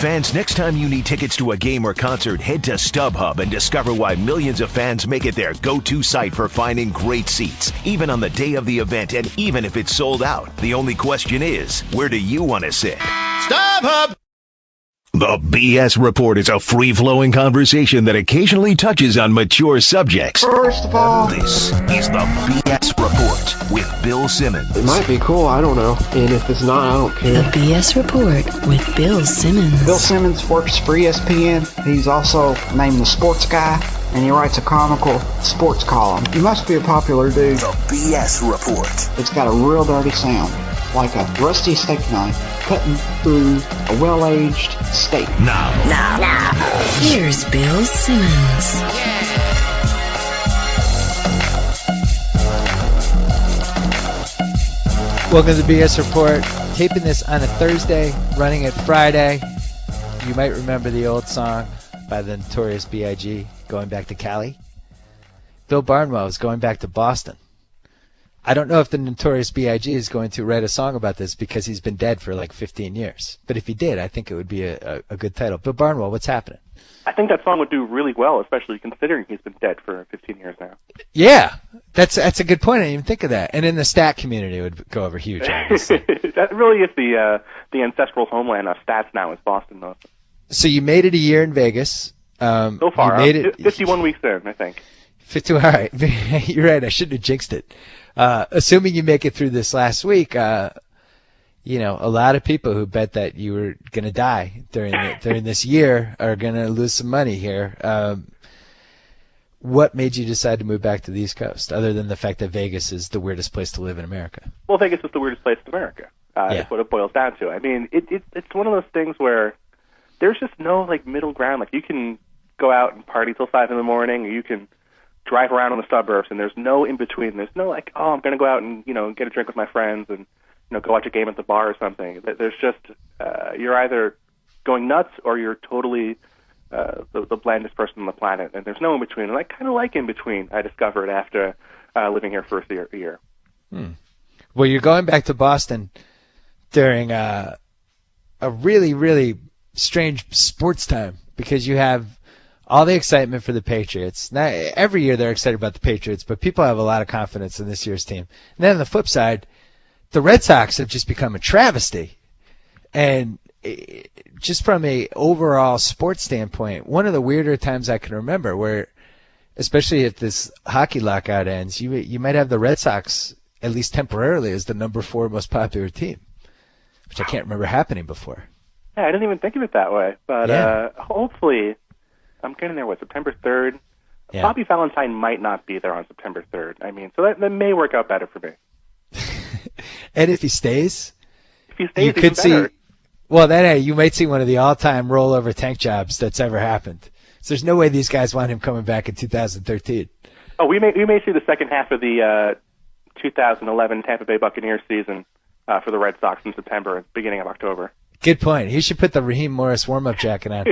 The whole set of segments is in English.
Fans, next time you need tickets to a game or concert, head to StubHub and discover why millions of fans make it their go-to site for finding great seats, even on the day of the event and even if it's sold out. The only question is, where do you want to sit? StubHub! The BS Report is a free-flowing conversation that occasionally touches on mature subjects. First of all, this is the BS Report with Bill Simmons. It might be cool, I don't know. And if it's not, I don't care. The BS Report with Bill Simmons. Bill Simmons works for ESPN. He's also named the Sports Guy, and he writes a comical sports column. He must be a popular dude. The BS Report. It's got a real dirty sound, like a rusty steak knife cutting through a well-aged steak. Now. Here's Bill Simmons. Welcome to the BS Report. Taping this on a Thursday, running it Friday. You might remember the old song by the Notorious B.I.G., Going Back to Cali. Bill Barnwell is going back to Boston. I don't know if the Notorious B.I.G. is going to write a song about this because he's been dead for like 15 years. But if he did, I think it would be a good title. Bill Barnwell, what's happening? I think that song would do really well, especially considering he's been dead for 15 years now. Yeah, that's a good point. I didn't even think of that. And in the stat community, it would go over huge, obviously. That really is the ancestral homeland of stats now is Boston, though. So you made it a year in Vegas. So far, you made it 51 weeks in, I think. 51, all right. You're right. I shouldn't have jinxed it. Assuming you make it through this last week, a lot of people who bet that you were going to die during this year are going to lose some money here. What made you decide to move back to the East Coast, other than the fact that Vegas is the weirdest place to live in America? Well, Vegas is the weirdest place in America. That's what it boils down to. I mean, it's one of those things where there's just no middle ground. Like, you can go out and party till 5 in the morning, or you can drive around in the suburbs, and there's no in between. There's no I'm going to go out and get a drink with my friends and go watch a game at the bar or something. There's just you're either going nuts or you're totally the blandest person on the planet, and there's no in between. And I kind of like in between. I discovered after living here for a year. Well, you're going back to Boston during a really, really strange sports time because you have all the excitement for the Patriots. Now, every year they're excited about the Patriots, but people have a lot of confidence in this year's team. And then on the flip side, the Red Sox have just become a travesty. And just from a overall sports standpoint, one of the weirder times I can remember where, especially if this hockey lockout ends, you might have the Red Sox, at least temporarily, as the number 4 most popular team, which I can't remember happening before. Yeah, I didn't even think of it that way. But hopefully, I'm getting there, September 3rd? Yeah. Bobby Valentine might not be there on September 3rd. I mean, so that may work out better for me. And if he stays? You could even see better. Well, then you might see one of the all-time rollover tank jobs that's ever happened. So there's no way these guys want him coming back in 2013. Oh, we may see the second half of the 2011 Tampa Bay Buccaneers season for the Red Sox in September, beginning of October. Good point. He should put the Raheem Morris warm-up jacket on.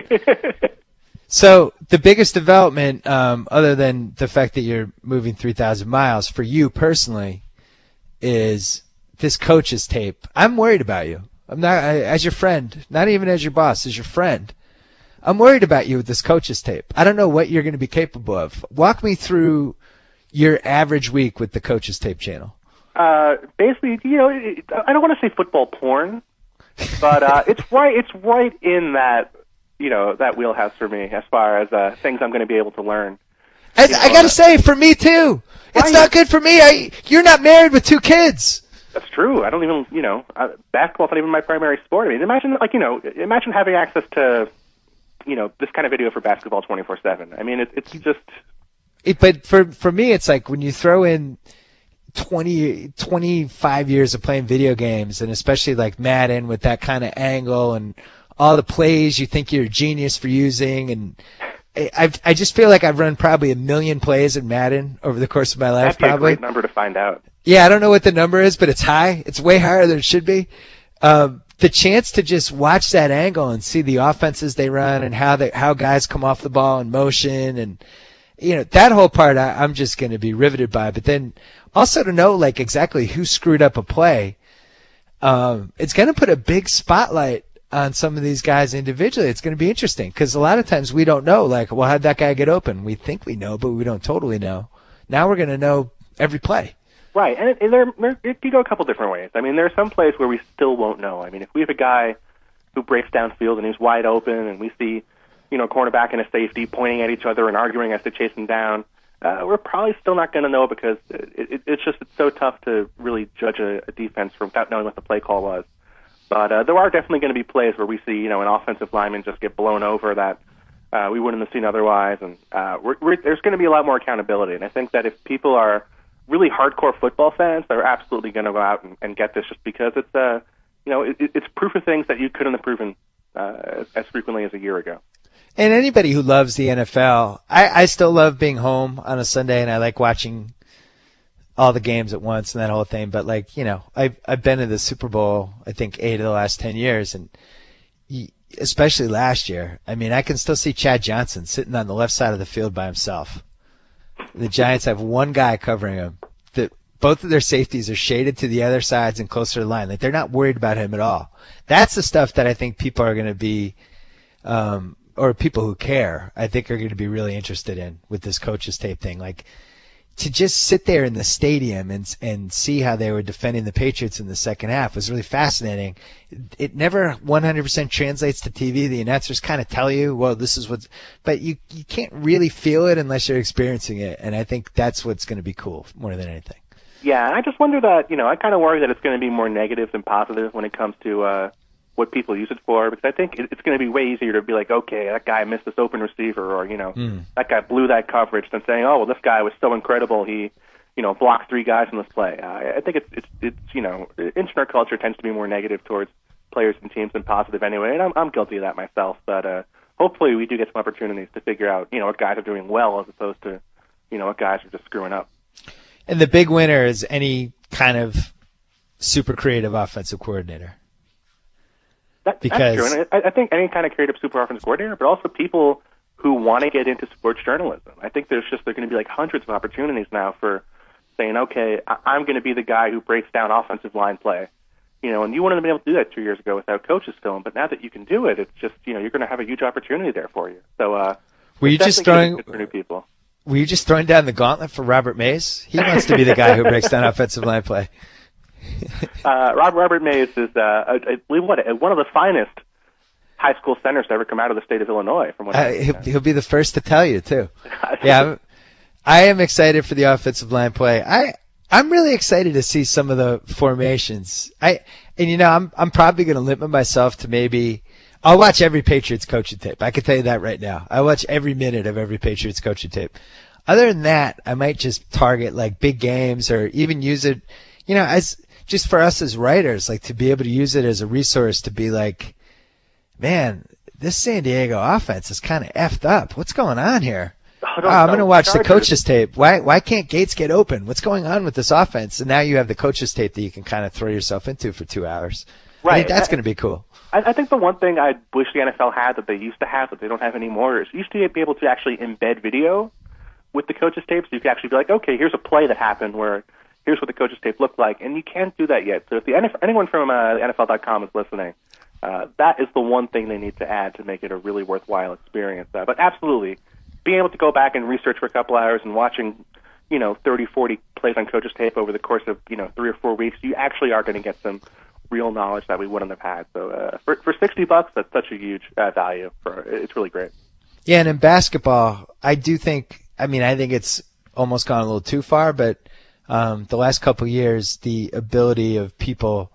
So the biggest development, other than the fact that you're moving 3,000 miles for you personally, is this coach's tape. I'm worried about you. I'm not as your friend, not even as your boss, as your friend. I'm worried about you with this coach's tape. I don't know what you're going to be capable of. Walk me through your average week with the coach's tape channel. Basically, I don't want to say football porn, but it's right in that that wheelhouse for me as far as things I'm going to be able to learn. I got to say, for me too. It's not good for me. You're not married with 2 kids. That's true. I don't even, basketball's not even my primary sport. I mean, imagine having access to, this kind of video for basketball 24/7. I mean, it's just. But for me, it's like when you throw in 25 years of playing video games, and especially like Madden with that kind of angle and all the plays you think you're a genius for using, and I just feel like I've run probably 1 million plays in Madden over the course of my life. That'd be probably a great number to find out. Yeah, I don't know what the number is, but it's high. It's way higher than it should be. The chance to just watch that angle and see the offenses they run and how guys come off the ball in motion, and that whole part I'm just going to be riveted by. But then also to know exactly who screwed up a play, it's going to put a big spotlight on some of these guys individually, it's going to be interesting because a lot of times we don't know, like, well, how'd that guy get open? We think we know, but we don't totally know. Now we're going to know every play. Right, and it can go a couple different ways. I mean, there are some plays where we still won't know. I mean, if we have a guy who breaks downfield and he's wide open and we see, cornerback and a safety pointing at each other and arguing as to chase him down, we're probably still not going to know because it's so tough to really judge a defense without knowing what the play call was. But there are definitely going to be plays where we see, an offensive lineman just get blown over that we wouldn't have seen otherwise, and there's going to be a lot more accountability. And I think that if people are really hardcore football fans, they're absolutely going to go out and get this just because it's it's proof of things that you couldn't have proven as frequently as a year ago. And anybody who loves the NFL, I still love being home on a Sunday, and I like watching all the games at once and that whole thing. But I've been to the Super Bowl, I think 8 of the last 10 years, and especially last year. I mean, I can still see Chad Johnson sitting on the left side of the field by himself. The Giants have one guy covering him. Both of their safeties are shaded to the other sides and closer to the line. Like, they're not worried about him at all. That's the stuff that I think people are going to be, or people who care, I think are going to be really interested in with this coaches tape thing. Like, to just sit there in the stadium and see how they were defending the Patriots in the second half was really fascinating. It never 100% translates to TV. The announcers kind of tell you, well, this is what's, but you can't really feel it unless you're experiencing it. And I think that's what's going to be cool more than anything. Yeah, I just wonder that, I kind of worry that it's going to be more negative than positive when it comes to what people use it for, because I think it's going to be way easier to be like, okay, that guy missed this open receiver, or, that guy blew that coverage, than saying, oh, well, this guy was so incredible, he, blocked 3 guys in this play. I think it's internet culture tends to be more negative towards players and teams than positive anyway, and I'm guilty of that myself, but hopefully we do get some opportunities to figure out, what guys are doing well as opposed to, what guys are just screwing up. And the big winner is any kind of super creative offensive coordinator. That's true. And I think any kind of creative super offensive coordinator, but also people who want to get into sports journalism. I think there's going to be like hundreds of opportunities now for saying, okay, I'm going to be the guy who breaks down offensive line play. And you wouldn't have been able to do that 2 years ago without coaches film, but now that you can do it, it's just, you're going to have a huge opportunity there for you. So, were you just throwing down the gauntlet for Robert Mays? He wants to be the guy who breaks down offensive line play. Robert Mays is, I believe, one of the finest high school centers to ever come out of the state of Illinois. From what he'll be the first to tell you too. Yeah, I am excited for the offensive line play. I'm really excited to see some of the formations. I'm probably going to limit myself to maybe. I'll watch every Patriots coaching tape. I can tell you that right now. I watch every minute of every Patriots coaching tape. Other than that, I might just target like big games or even use it, as just for us as writers, like to be able to use it as a resource to be like, man, this San Diego offense is kind of effed up. What's going on here? I'm going to watch the coaches tape. Why can't Gates get open? What's going on with this offense? And now you have the coaches tape that you can kind of throw yourself into for 2 hours. Right. I think that's going to be cool. I think the one thing I wish the NFL had that they used to have that they don't have anymore is you used to be able to actually embed video with the coaches tape, so you could actually be like, okay, here's a play that happened where here's what the coaches tape looked like, and you can't do that yet. So if anyone from NFL.com is listening, that is the one thing they need to add to make it a really worthwhile experience. But absolutely, being able to go back and research for a couple hours and watching 30, 40 plays on coaches tape over the course of 3 or 4 weeks, you actually are going to get some real knowledge that we wouldn't have had. So for $60, that's such a huge value. It's really great. Yeah, and in basketball, I think it's almost gone a little too far, but the last couple of years, the ability of people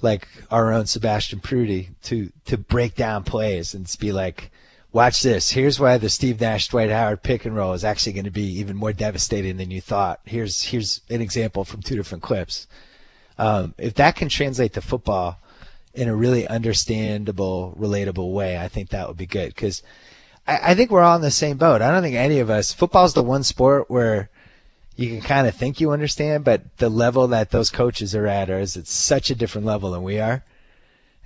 like our own Sebastian Prudy to break down plays and be like, watch this. Here's why the Steve Nash, Dwight Howard pick and roll is actually going to be even more devastating than you thought. Here's an example from 2 different clips. If that can translate to football in a really understandable, relatable way, I think that would be good. Because I think we're all in the same boat. I don't think any of us. Football's the one sport where you can kind of think you understand, but the level that those coaches are at is at such a different level than we are.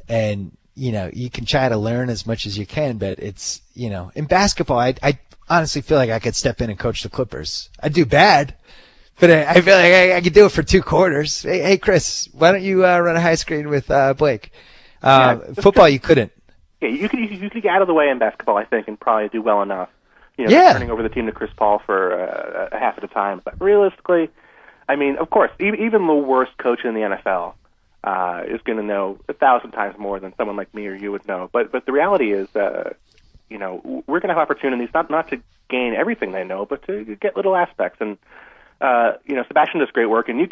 And you can try to learn as much as you can, but it's in basketball, I honestly feel like I could step in and coach the Clippers. I'd do bad. But I feel like I could do it for 2 quarters. Hey, Chris, why don't you run a high screen with Blake? Football, you couldn't. Yeah, you could get out of the way in basketball, I think, and probably do well enough. Turning over the team to Chris Paul for a half at a time. But realistically, I mean, of course, even the worst coach in the NFL is going to know 1,000 times more than someone like me or you would know. But the reality is, we're going to have opportunities not to gain everything they know, but to get little aspects. And Sebastian does great work, and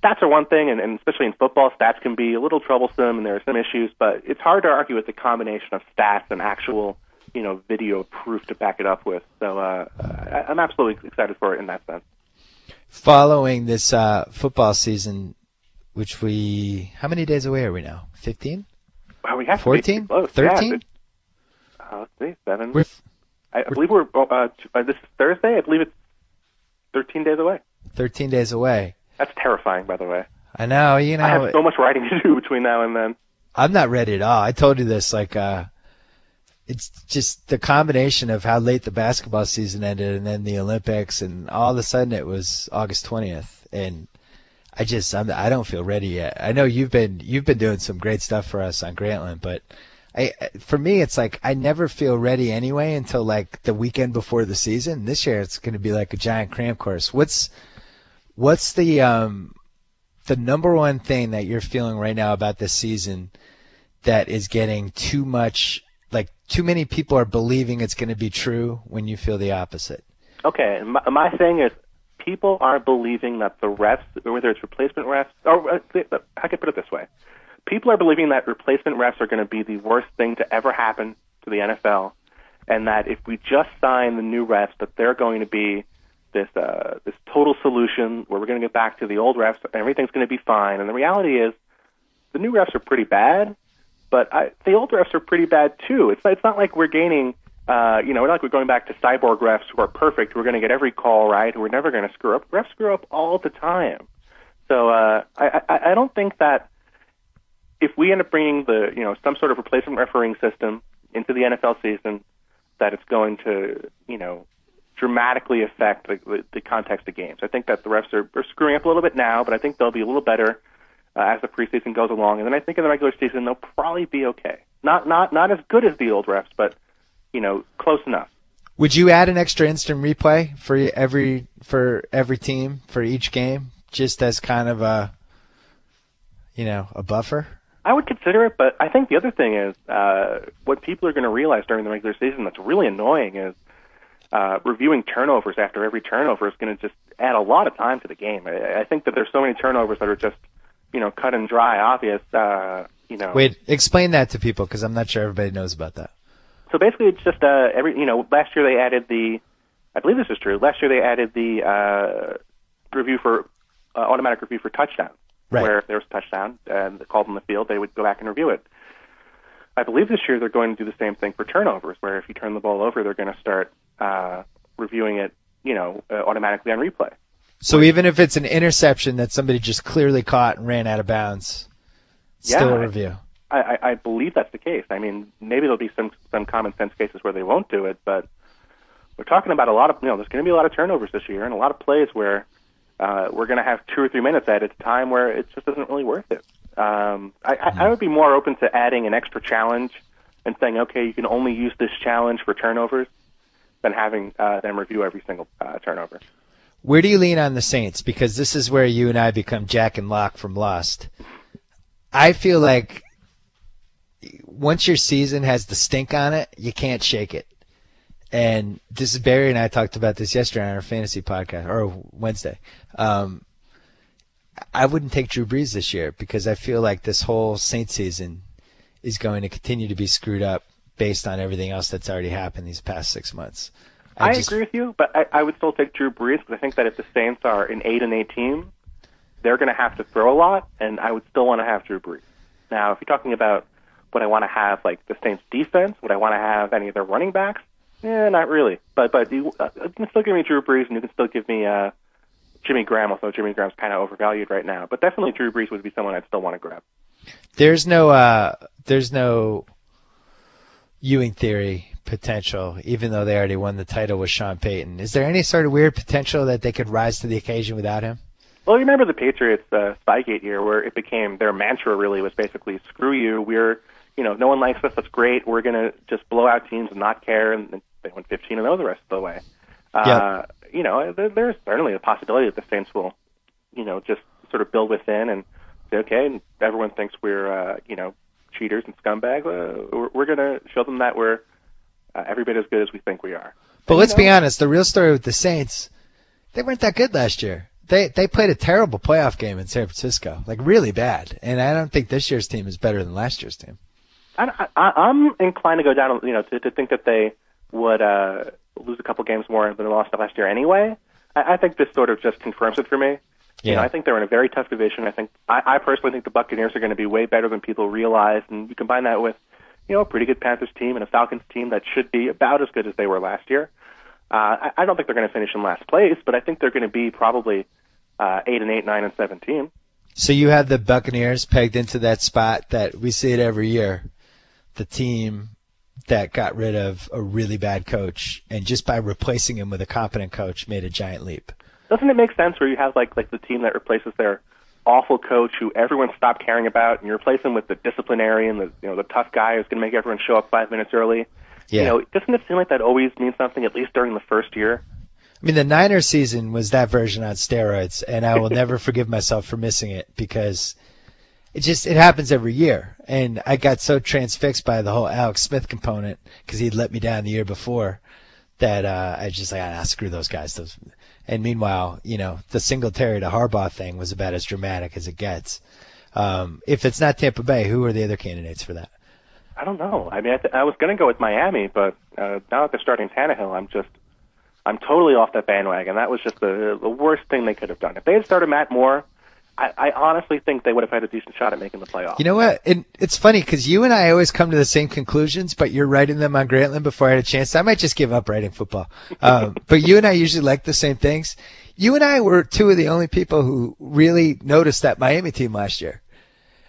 stats are one thing, and especially in football, stats can be a little troublesome, and there are some issues, but it's hard to argue with the combination of stats and actual, video proof to back it up with. So I'm absolutely excited for it in that sense. Following this football season, which how many days away are we now? 15? Well, we have 14? 13? Let's see, 7. I believe this is Thursday. I believe it's 13 days away. 13 days away. That's terrifying, by the way. I know, I have so much writing to do between now and then. I'm not ready at all. I told you this, it's just the combination of how late the basketball season ended and then the Olympics, and all of a sudden it was August 20th, and I don't feel ready yet. I know you've been doing some great stuff for us on Grantland, but for me it's like I never feel ready anyway until like the weekend before the season. This year it's going to be like a giant cram course. What's the number one thing that you're feeling right now about this season that is getting too much, like too many people are believing it's going to be true when you feel the opposite? Okay, my thing is people aren't believing that the refs, whether it's replacement refs, or I could put it this way. People are believing that replacement refs are going to be the worst thing to ever happen to the NFL, and that if we just sign the new refs, that they're going to be this total solution where we're going to get back to the old refs and everything's going to be fine. And the reality is the new refs are pretty bad, but the old refs are pretty bad too. It's not like we're gaining, we're not like we're going back to cyborg refs who are perfect, who are going to get every call right, who are never going to screw up. Refs screw up all the time. So I don't think that if we end up bringing some sort of replacement refereeing system into the NFL season, that it's going to, dramatically affect the context of games. I think that the refs are screwing up a little bit now, but I think they'll be a little better as the preseason goes along. And then I think in the regular season they'll probably be okay. Not as good as the old refs, but close enough. Would you add an extra instant replay for every team for each game, just as kind of a buffer? I would consider it, but I think the other thing is what people are going to realize during the regular season that's really annoying is reviewing turnovers after every turnover is going to just add a lot of time to the game. I think that there's so many turnovers that are just, cut and dry, obvious. Wait, explain that to people because I'm not sure everybody knows about that. So basically, it's just last year they added I believe this is true. Last year they added the review for automatic review for touchdowns, right, where if there was a touchdown and they called on the field, they would go back and review it. I believe this year they're going to do the same thing for turnovers, where if you turn the ball over, they're going to start reviewing it, automatically on replay. So even if it's an interception that somebody just clearly caught and ran out of bounds, still a review. I believe that's the case. I mean, maybe there'll be some common sense cases where they won't do it, but we're talking about a lot of, there's going to be a lot of turnovers this year and a lot of plays where we're going to have 2 or 3 minutes at a time where it just isn't really worth it. I would be more open to adding an extra challenge and saying, okay, you can only use this challenge for turnovers than having them review every single turnover. Where do you lean on the Saints? Because this is where you and I become Jack and Locke from Lost. I feel like once your season has the stink on it, you can't shake it. And this is Barry and I talked about this yesterday on our fantasy podcast, or Wednesday. I wouldn't take Drew Brees this year because I feel like this whole Saints season is going to continue to be screwed up based on everything else that's already happened these past 6 months. I agree with you, but I would still take Drew Brees because I think that if the Saints are an 8-8 team, they're going to have to throw a lot, and I would still want to have Drew Brees. Now, if you're talking about would I want to have like the Saints defense, would I want to have any of their running backs? Not really. But you can still give me Drew Brees, and you can still give me Jimmy Graham, although Jimmy Graham's kind of overvalued right now. But definitely Drew Brees would be someone I'd still want to grab. There's no Ewing theory potential, even though they already won the title with Sean Payton. Is there any sort of weird potential that they could rise to the occasion without him? Well, you remember the Patriots Spygate year where it became their mantra really was basically, screw you, we're, no one likes us, that's great, we're going to just blow out teams and not care, and they went 15-0 the rest of the way. There's certainly a possibility that the Saints will, just sort of build within and say, okay, and everyone thinks we're, cheaters and scumbags. We're going to show them that we're every bit as good as we think we are. But let's be honest, the real story with the Saints, they weren't that good last year. They played a terrible playoff game in San Francisco, like really bad. And I don't think this year's team is better than last year's team. I'm inclined to go down, to think that they would lose a couple games more than they lost last year anyway. I think this sort of just confirms it for me. Yeah. I think they're in a very tough division. I personally think the Buccaneers are going to be way better than people realize, and you combine that with, a pretty good Panthers team and a Falcons team that should be about as good as they were last year. I don't think they're going to finish in last place, but I think they're going to be probably 8-8, 9-17. So you have the Buccaneers pegged into that spot that we see it every year, the team that got rid of a really bad coach and just by replacing him with a competent coach made a giant leap. Doesn't it make sense where you have like the team that replaces their awful coach who everyone stopped caring about, and you replace him with the disciplinarian, the tough guy who's going to make everyone show up 5 minutes early? Yeah. Doesn't it seem like that always means something, at least during the first year? I mean, the Niners season was that version on steroids, and I will never forgive myself for missing it because it happens every year. And I got so transfixed by the whole Alex Smith component because he'd let me down the year before that I just screw those guys. And meanwhile, the Singletary to Harbaugh thing was about as dramatic as it gets. If it's not Tampa Bay, who are the other candidates for that? I don't know. I mean, I was going to go with Miami, but now that they're starting Tannehill, I'm totally off that bandwagon. That was just the worst thing they could have done. If they had started Matt Moore, I honestly think they would have had a decent shot at making the playoffs. You know what? It's funny because you and I always come to the same conclusions, but you're writing them on Grantland before I had a chance. I might just give up writing football. But you and I usually like the same things. You and I were two of the only people who really noticed that Miami team last year.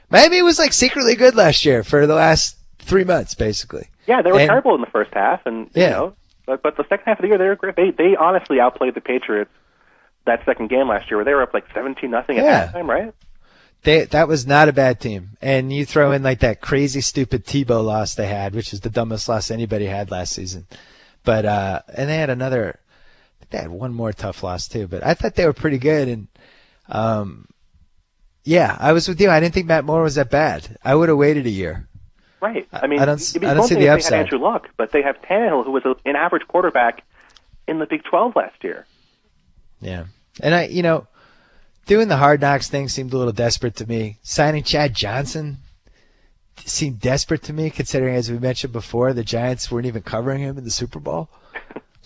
Miami was like secretly good last year for the last 3 months, basically. Yeah, they were terrible in the first half, and but the second half of the year they were great. They honestly outplayed the Patriots that second game last year where they were up like 17-0 at halftime, right? That was not a bad team. And you throw in like that crazy stupid Tebow loss they had, which is the dumbest loss anybody had last season. But and they had one more tough loss too, but I thought they were pretty good. And I was with you. I didn't think Matt Moore was that bad. I would have waited a year. Right. I mean, I don't see the upside. They had Andrew Luck, but they have Tannehill, who was an average quarterback in the Big 12 last year. Yeah. And doing the Hard Knocks thing seemed a little desperate to me. Signing Chad Johnson seemed desperate to me, considering, as we mentioned before, the Giants weren't even covering him in the Super Bowl.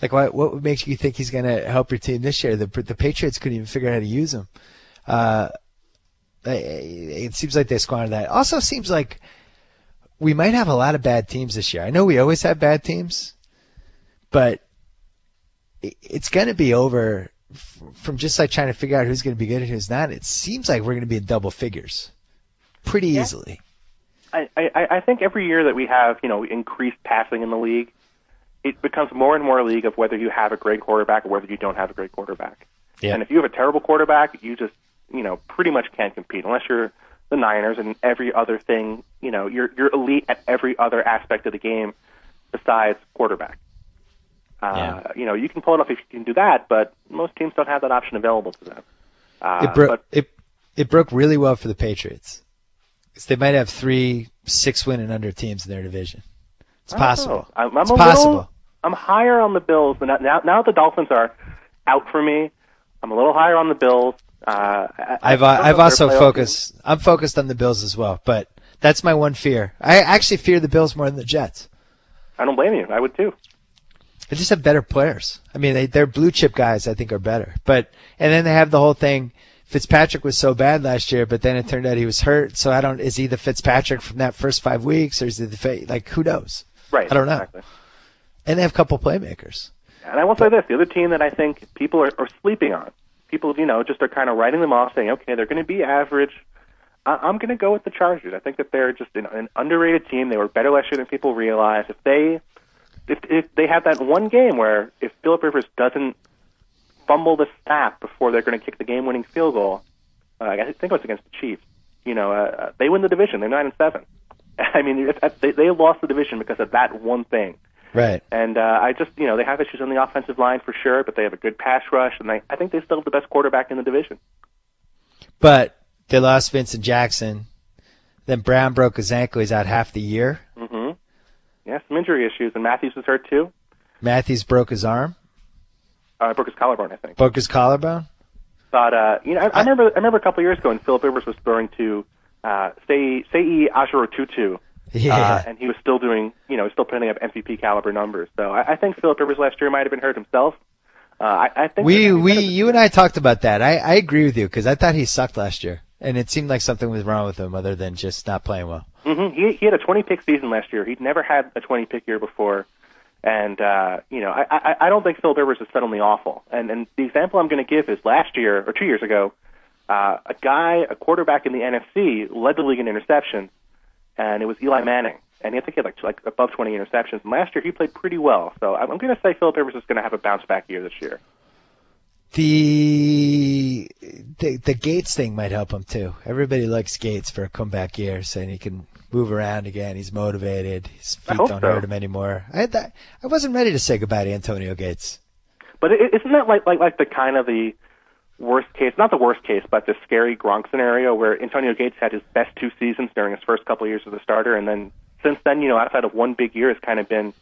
Like, what makes you think he's going to help your team this year? The Patriots couldn't even figure out how to use him. It seems like they squandered that. Also seems like we might have a lot of bad teams this year. I know we always have bad teams, but it's going to be over from just like trying to figure out who's going to be good and who's not. It seems like we're going to be in double figures pretty easily. I think every year that we have, increased passing in the league, it becomes more and more a league of whether you have a great quarterback or whether you don't have a great quarterback. Yeah. And if you have a terrible quarterback, you just, pretty much can't compete unless you're the Niners and every other thing, you're elite at every other aspect of the game besides quarterback. You can pull it off if you can do that, but most teams don't have that option available to them. It broke really well for the Patriots. Because they might have 3 6-win and under teams in their division. It's possible. It's possible. I'm higher on the Bills. Now the Dolphins are out for me. I'm a little higher on the Bills. I've also focused. I'm focused on the Bills as well, but that's my one fear. I actually fear the Bills more than the Jets. I don't blame you. I would too. They just have better players. I mean, their blue chip guys I think are better. And then they have the whole thing. Fitzpatrick was so bad last year, but then it turned out he was hurt. So is he the Fitzpatrick from that first 5 weeks, or is he who knows? Right. I don't know. Exactly. And they have a couple playmakers. And I will say this: the other team that I think people are sleeping on. People, just are kind of writing them off, saying, okay, they're going to be average. I'm going to go with the Chargers. I think that they're just an underrated team. They were better last year than people realize. If they have that one game where if Phillip Rivers doesn't fumble the snap before they're going to kick the game-winning field goal. I think it was against the Chiefs. They win the division. They're 9-7. I mean, they lost the division because of that one thing. Right. And they have issues on the offensive line for sure, but they have a good pass rush, and I think they still have the best quarterback in the division. But they lost Vincent Jackson. Then Brown broke his ankle. He's out half the year. Mm-hmm. Yeah, some injury issues, and Matthews was hurt too. Matthews broke his arm. Broke his collarbone, I think. Broke his collarbone. But I remember a couple of years ago when Philip Rivers was throwing to Sei Ajiro-Tutu. Yeah. And he was still doing, still putting up MVP caliber numbers. So I think Philip Rivers last year might have been hurt himself. I think you and I talked about that. I agree with you because I thought he sucked last year, and it seemed like something was wrong with him other than just not playing well. Mm-hmm. He had a 20-pick season last year. He'd never had a 20-pick year before. And, I don't think Philip Rivers is suddenly awful. And the example I'm going to give is last year, or 2 years ago, a quarterback in the NFC led the league in interceptions, and it was Eli Manning. And I think he had like above 20 interceptions. And last year he played pretty well. So I'm going to say Philip Rivers is going to have a bounce-back year this year. The Gates thing might help him, too. Everybody likes Gates for a comeback year, saying he can move around again. He's motivated. His feet don't hurt him anymore. I wasn't ready to say goodbye to Antonio Gates. But isn't that like the kind of the worst case, not the worst case, but the scary Gronk scenario where Antonio Gates had his best 2 seasons during his first couple of years as a starter, and then since then, outside of one big year, has kind of been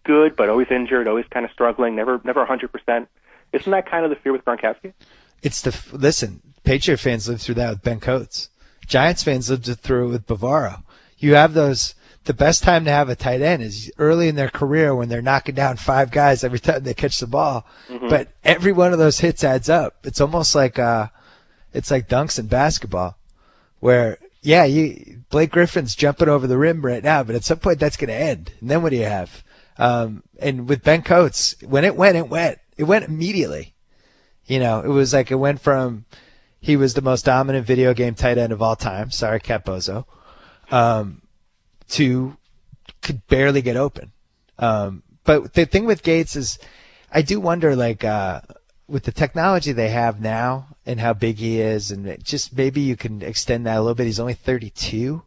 good, but always injured, always kind of struggling, never 100%. Isn't that kind of the fear with Gronkowski? Listen, Patriot fans lived through that with Ben Coates. Giants fans lived through it with Bavaro. You have those. The best time to have a tight end is early in their career when they're knocking down 5 guys every time they catch the ball. Mm-hmm. But every one of those hits adds up. It's almost like it's like dunks in basketball, where Blake Griffin's jumping over the rim right now, but at some point that's going to end. And then what do you have? And with Ben Coates, when it went. It went immediately. It was like it went from he was the most dominant video game tight end of all time. Sorry, Cat Bozo. To could barely get open. But the thing with Gates is I do wonder, with the technology they have now and how big he is, and just maybe you can extend that a little bit. He's only 32.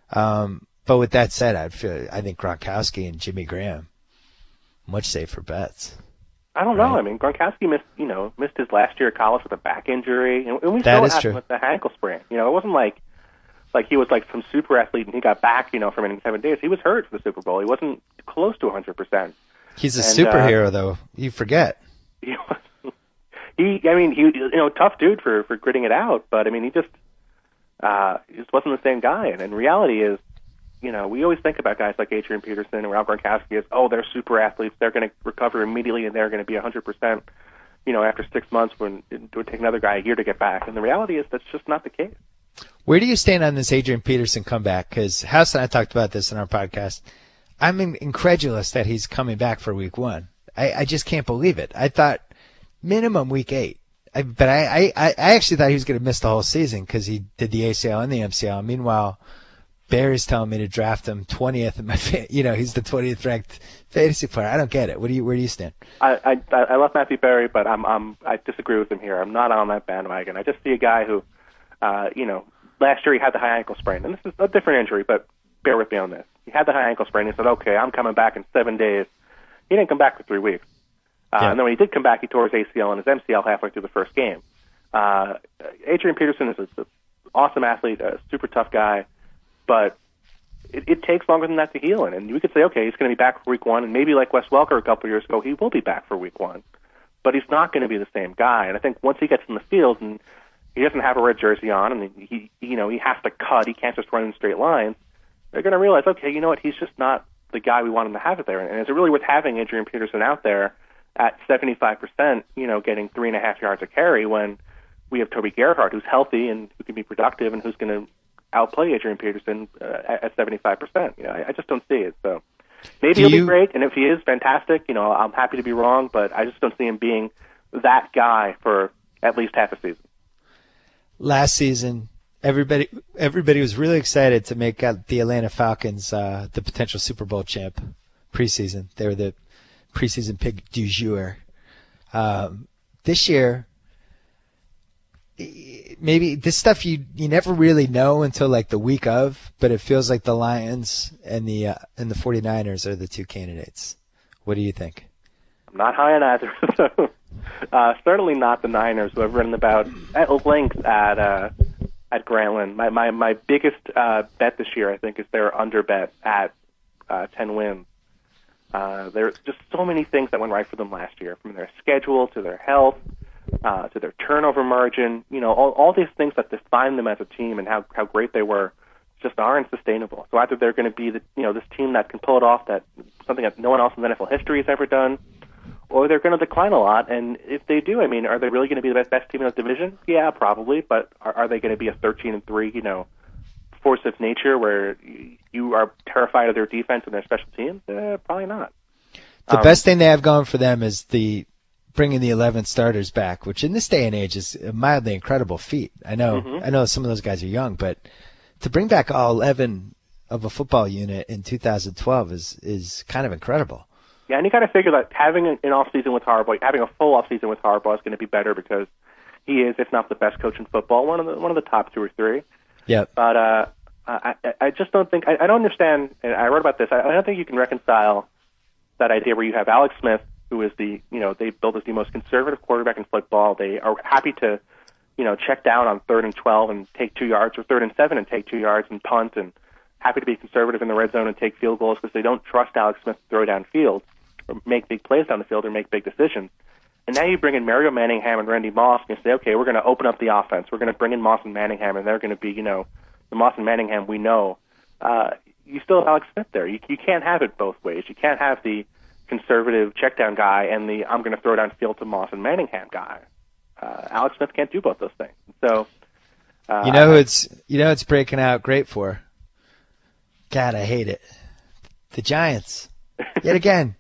But with that said, I think Gronkowski and Jimmy Graham much safer bets. I don't know. Right? I mean, Gronkowski missed his last year of college with a back injury, and we saw what happened with the ankle sprain. It wasn't like he was like some super athlete and he got back, from in 7 days. He was hurt for the Super Bowl. He wasn't close to 100%. He's a superhero, though. You forget. He tough dude for gritting it out, but I mean, he just wasn't the same guy. And in reality is, we always think about guys like Adrian Peterson and Rob Gronkowski as, they're super athletes. They're going to recover immediately and they're going to be 100%, after 6 months when it would take another guy a year to get back. And the reality is that's just not the case. Where do you stand on this Adrian Peterson comeback? Because House and I talked about this in our podcast. I'm incredulous that he's coming back for week 1. I just can't believe it. I thought minimum week 8. But I actually thought he was going to miss the whole season because he did the ACL and the MCL. Meanwhile, Barry's telling me to draft him 20th in my he's the 20th ranked fantasy player. I don't get it. Where do you stand? I love Matthew Barry, but I disagree with him here. I'm not on that bandwagon. I just see a guy who, last year he had the high ankle sprain, and this is a different injury, but bear with me on this. He had the high ankle sprain. He said, "Okay, I'm coming back in 7 days." He didn't come back for 3 weeks. And then when he did come back, he tore his ACL and his MCL halfway through the first game. Adrian Peterson is an awesome athlete, a super tough guy. But it takes longer than that to heal. And we could say, okay, he's going to be back for week 1, and maybe like Wes Welker a couple of years ago, he will be back for week 1. But he's not going to be the same guy. And I think once he gets in the field and he doesn't have a red jersey on, and he has to cut, he can't just run in straight lines, they're going to realize, okay, you know what, he's just not the guy we want him to have it there. And is it really worth having Adrian Peterson out there at 75%, getting 3.5 yards a carry when we have Toby Gerhart, who's healthy and who can be productive and who's going to outplay Adrian Peterson at 75%. I just don't see it. So maybe he'll be great, and if he is, fantastic. I'm happy to be wrong, but I just don't see him being that guy for at least half a season. Last season, everybody was really excited to make the Atlanta Falcons the potential Super Bowl champ preseason. They were the preseason pick du jour. this year, maybe this stuff you never really know until like the week of, but it feels like the Lions and the 49ers are the two candidates. What do you think? I'm not high on either of those. Certainly not the Niners, who I've written about at length at Grantland. My biggest bet this year, I think, is their under bet at 10 wins. There's just so many things that went right for them last year, from their schedule to their health to their turnover margin. All these things that define them as a team and how great they were just aren't sustainable. So either they're going to be this team that can pull it off, that something that no one else in NFL history has ever done, or they're going to decline a lot. And if they do, are they really going to be the best team in the division? Yeah, probably. But are they going to be a 13-3, force of nature where you are terrified of their defense and their special teams? Probably not. The best thing they have going for them is bringing the 11 starters back, which in this day and age is a mildly incredible feat. I know some of those guys are young, but to bring back all 11 of a football unit in 2012 is kind of incredible. Yeah, and you got to figure that having an off season with Harbaugh, having a full off season with Harbaugh is going to be better because he is, if not the best coach in football, one of the top 2 or 3. Yep. But I just don't think I don't understand. And I wrote about this. I don't think you can reconcile that idea where you have Alex Smith, who is they built as the most conservative quarterback in football. They are happy to check down on 3rd and 12 and take 2 yards, or 3rd and 7 and take 2 yards and punt, and happy to be conservative in the red zone and take field goals because they don't trust Alex Smith to throw downfield or make big plays down the field or make big decisions. And now you bring in Mario Manningham and Randy Moss and you say, okay, we're going to open up the offense. We're going to bring in Moss and Manningham, and they're going to be, the Moss and Manningham we know. You still have Alex Smith there. You can't have it both ways. You can't have the conservative check down guy and the I'm going to throw downfield to Moss and Manningham guy. Alex Smith can't do both those things. So, it's breaking out great for. God, I hate it. The Giants, yet again,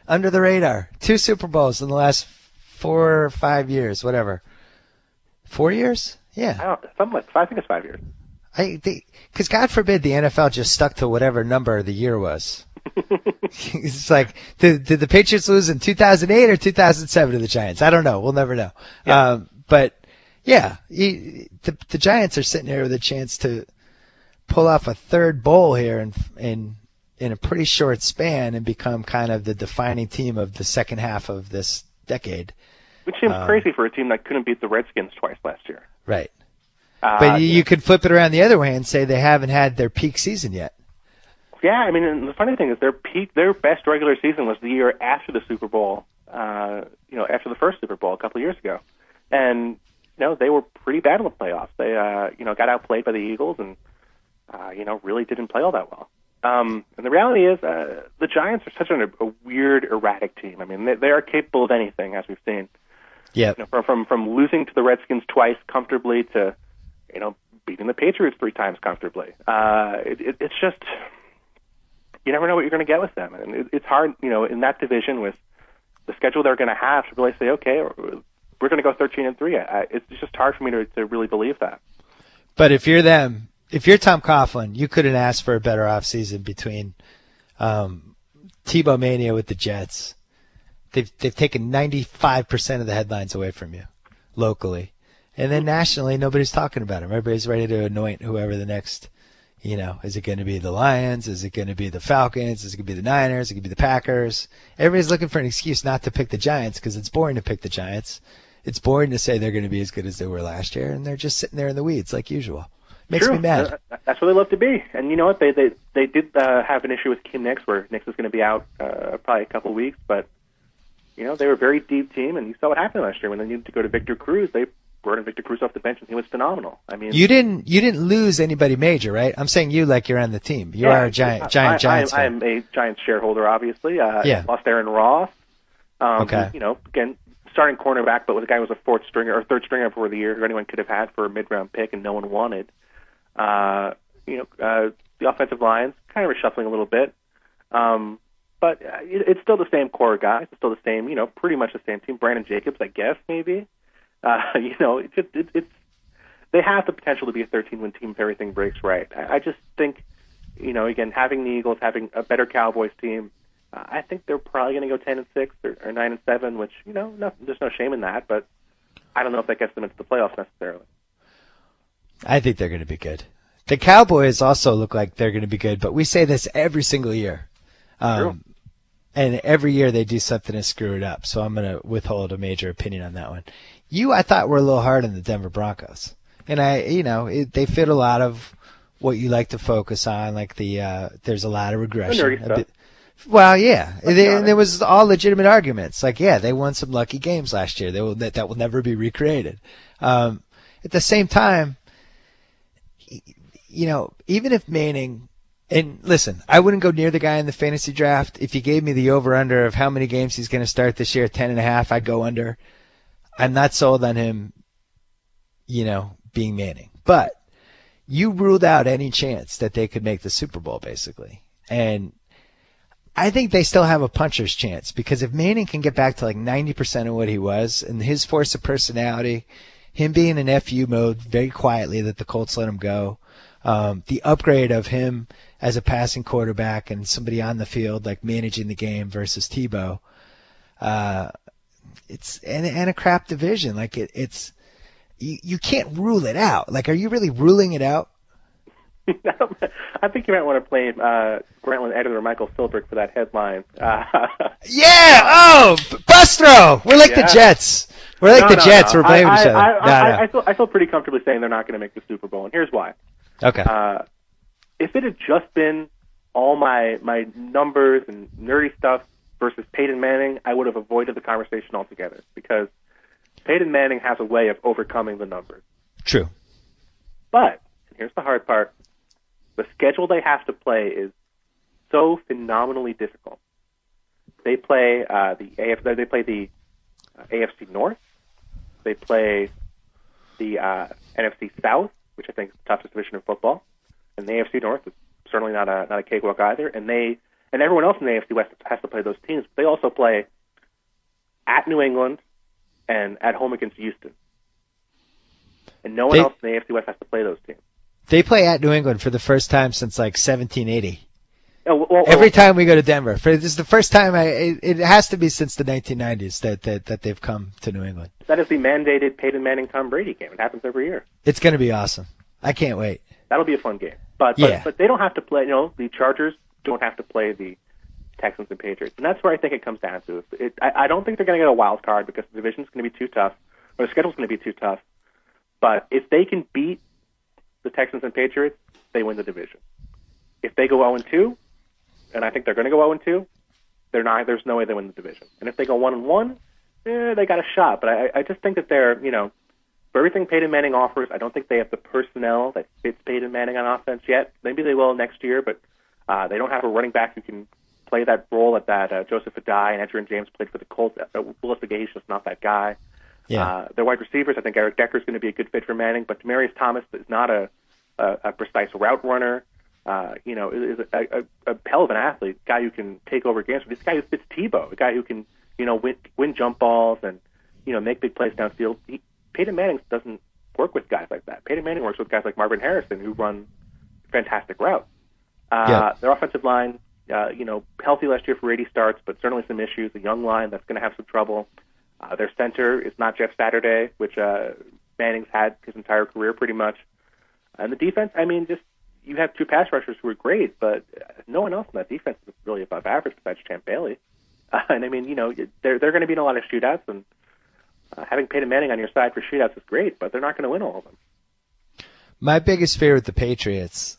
under the radar. 2 Super Bowls in the last 4 or 5 years, whatever. 4 years? Yeah. I think it's 5 years. Because God forbid the NFL just stuck to whatever number the year was. It's like, did the Patriots lose in 2008 or 2007 to the Giants? I don't know. We'll never know. Yeah. But yeah, the Giants are sitting here with a chance to pull off a 3rd bowl here in a pretty short span and become kind of the defining team of the second half of this decade. Which seems crazy for a team that couldn't beat the Redskins twice last year. Right. But you could flip it around the other way and say they haven't had their peak season yet. Yeah, and the funny thing is their best regular season was the year after the Super Bowl, after the first Super Bowl a couple of years ago. And, they were pretty bad in the playoffs. They, got outplayed by the Eagles and, really didn't play all that well. And the reality is the Giants are such a weird, erratic team. They are capable of anything, as we've seen. Yeah. From losing to the Redskins twice comfortably to, beating the Patriots 3 times comfortably. It's just, you never know what you're going to get with them. And it's hard, in that division with the schedule they're going to have to really say, okay, we're going to go 13-3. It's just hard for me to really believe that. But if you're them, if you're Tom Coughlin, you couldn't ask for a better offseason between Tebow Mania with the Jets. They've taken 95% of the headlines away from you locally. And then nationally, nobody's talking about them. Everybody's ready to anoint whoever the next, is it going to be the Lions? Is it going to be the Falcons? Is it going to be the Niners? Is it going to be the Packers? Everybody's looking for an excuse not to pick the Giants because it's boring to pick the Giants. It's boring to say they're going to be as good as they were last year, and they're just sitting there in the weeds like usual. Makes me mad. That's what they love to be. And you know what? They did have an issue with Kim Nix where Nix is going to be out probably a couple of weeks, but they were a very deep team, and you saw what happened last year when they needed to go to Victor Cruz. They brought in Victor Cruz off the bench, and he was phenomenal. You didn't lose anybody major, right? I'm saying you like you're on the team. You are a Giants fan. I am a Giants shareholder, obviously. Lost Aaron Ross. Okay. Again, starting cornerback, but with a guy who was a 4th stringer or 3rd stringer before the year who anyone could have had for a mid-round pick and no one wanted. The offensive line's kind of reshuffling a little bit. But it's still the same core guys. It's still the same, pretty much the same team. Brandon Jacobs, I guess, maybe. It's they have the potential to be a 13-win team if everything breaks right. I just think, again, having the Eagles, having a better Cowboys team, I think they're probably going to go 10-6 or 9-7, which there's no shame in that. But I don't know if that gets them into the playoffs necessarily. I think they're going to be good. The Cowboys also look like they're going to be good, but we say this every single year. True. And every year they do something to screw it up, so I'm going to withhold a major opinion on that one. I thought were a little hard on the Denver Broncos. And they fit a lot of what you like to focus on, like there's a lot of regression. Well, yeah. And there was all legitimate arguments. Like, yeah, they won some lucky games last year. That will never be recreated. At the same time, even if Manning, and listen, I wouldn't go near the guy in the fantasy draft. If you gave me the over-under of how many games he's going to start this year, 10.5, I'd go under. I'm not sold on him, being Manning. But you ruled out any chance that they could make the Super Bowl, basically. And I think they still have a puncher's chance, because if Manning can get back to like 90% of what he was, and his force of personality, him being in FU mode very quietly that the Colts let him go, the upgrade of him as a passing quarterback and somebody on the field like managing the game versus Tebow, it's and a crap division. Like it's you can't rule it out. Like, are you really ruling it out? I think you might want to blame Grantland editor Michael Philbrick for that headline. Yeah! Oh! Bustro! We're like the Jets. We're like the Jets. We're blaming each other. I feel pretty comfortably saying they're not going to make the Super Bowl, and here's why. Okay. If it had just been all my numbers and nerdy stuff versus Peyton Manning, I would have avoided the conversation altogether, because Peyton Manning has a way of overcoming the numbers. True. But, and here's the hard part, the schedule they have to play is so phenomenally difficult. They play the AFC North. They play the NFC South, which I think is the toughest division in football, and the AFC North is certainly not a cakewalk either. And everyone else in the AFC West has to play those teams. They also play at New England and at home against Houston, and no one else in the AFC West has to play those teams. They play at New England for the first time since like 1780. Every time we go to Denver, this is the first time. It has to be since the 1990s that they've come to New England. That is the mandated Peyton Manning Tom Brady game. It happens every year. It's going to be awesome. I can't wait. That'll be a fun game. But they don't have to play. The Chargers don't have to play the Texans and Patriots, and that's where I think it comes down to. I don't think they're going to get a wild card because the division's going to be too tough, or the schedule's going to be too tough. But if they can beat the Texans and Patriots, they win the division. If they go 0-2, and I think they're going to go 0-2, there's no way they win the division. And if they go 1-1, they got a shot. But I just think that they're, for everything Peyton Manning offers, I don't think they have the personnel that fits Peyton Manning on offense yet. Maybe they will next year, but they don't have a running back who can play that role that Joseph Adai and Edgerrin James played for the Colts. Willis Gage is not that guy. Yeah. Their wide receivers, I think Eric Decker is going to be a good fit for Manning, but Demaryius Thomas is not a precise route runner. Is a hell of an athlete, guy who can take over games. This guy who fits Tebow, a guy who can, win jump balls and, make big plays downfield. Peyton Manning doesn't work with guys like that. Peyton Manning works with guys like Marvin Harrison who run fantastic routes. Their offensive line, healthy last year for 80 starts, but certainly some issues. A young line that's going to have some trouble. Their center is not Jeff Saturday, which Manning's had his entire career pretty much. And the defense, you have two pass rushers who are great, but no one else in that defense is really above average besides Champ Bailey. And they're going to be in a lot of shootouts, and having Peyton Manning on your side for shootouts is great, but they're not going to win all of them. My biggest fear with the Patriots,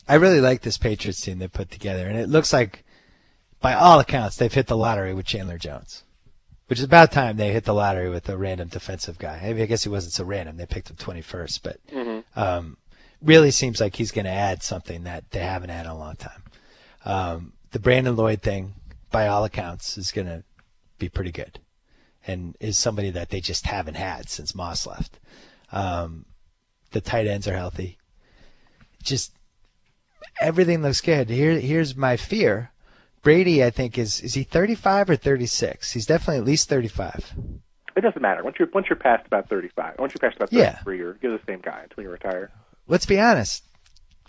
I really like this Patriots team they put together, and it looks like, by all accounts, they've hit the lottery with Chandler Jones, which is about time they hit the lottery with a random defensive guy. I guess he wasn't so random. They picked him 21st, but really seems like he's going to add something that they haven't had in a long time. The Brandon Lloyd thing, by all accounts, is going to be pretty good and is somebody that they just haven't had since Moss left. The tight ends are healthy. Just everything looks good. Here's my fear. Brady, I think, is he 35 or 36? He's definitely at least 35. It doesn't matter. Once you're past about 35, once you're past about 33, you're the same guy until you retire. Let's be honest.